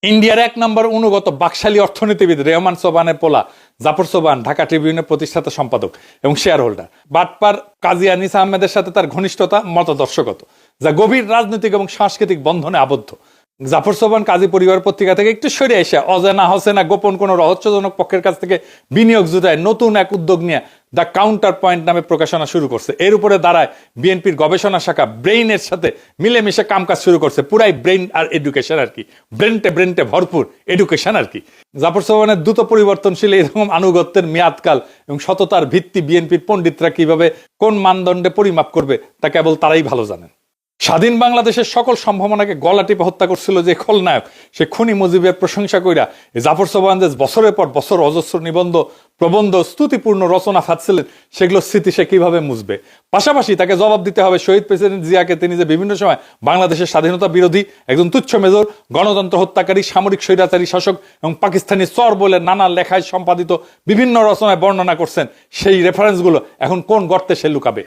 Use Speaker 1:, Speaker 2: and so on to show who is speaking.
Speaker 1: ইন্ডিয়ার 1 নম্বর অনুগত বাকশালী অর্থনীতিবিদ রেহমান সোবহানের পোলা জাফর সোবহান ঢাকা ট্রিবিউনের প্রতিষ্ঠাতা সম্পাদক এবং শেয়ার হোল্ডার। বাটপার কাজী আনিস আহমেদের সাথে তার ঘনিষ্ঠতা মতাদর্শগত, যা গভীর রাজনৈতিক এবং সাংস্কৃতিক বন্ধনে আবদ্ধ। জাফর সোবহান কাজী পরিবার পত্রিকা থেকে একটু সরে এসে অজানা হসেনা গোপন কোনো রহস্যজনক পক্ষের কাছ থেকে বিনিয়োগ জুটায় নতুন এক উদ্যোগ নিয়ে দ্য কাউন্টার পয়েন্ট নামে প্রকাশনা শুরু করছে। এর উপরে দাঁড়ায় বিএনপির গবেষণা শাখা ব্রেইনের সাথে মিলেমিশে কামকাজ শুরু করছে। পুরাই ব্রেইন আর এডুকেশন আর কি, ব্রেনটে ভরপুর এডুকেশন আর কি। জাফর সোবহানের দ্রুত পরিবর্তনশীল এরকম আনুগত্যের মেয়াদকাল এবং সততার ভিত্তি বিএনপির পণ্ডিতরা কিভাবে কোন মানদণ্ডে পরিমাপ করবে তা কেবল তারাই ভালো জানেন। স্বাধীন বাংলাদেশের সকল সম্ভাবনাকে গলা টিপে হত্যা করছিল যে খলনায়ক, সে খুনি মুজিবের প্রশংসা কইরা জাফর সোবহান যে বছরের পর বছর অজস্র নিবন্ধ, প্রবন্ধ, স্তুতিপূর্ণ রচনা ফাঁদছিলেন, সেগুলো স্মৃতি সে কিভাবে মুছবে? পাশাপাশি তাকে জবাব দিতে হবে শহীদ প্রেসিডেন্ট জিয়াকে, তিনি যে বিভিন্ন সময় বাংলাদেশের স্বাধীনতা বিরোধী, একজন তুচ্ছ মেজর, গণতন্ত্র হত্যাকারী, সামরিক স্বৈরাচারী শাসক এবং পাকিস্তানি চর বলে নানা লেখায় সম্পাদিত বিভিন্ন রচনায় বর্ণনা করছেন। সেই রেফারেন্সগুলো এখন কোন গর্তে সে লুকাবে?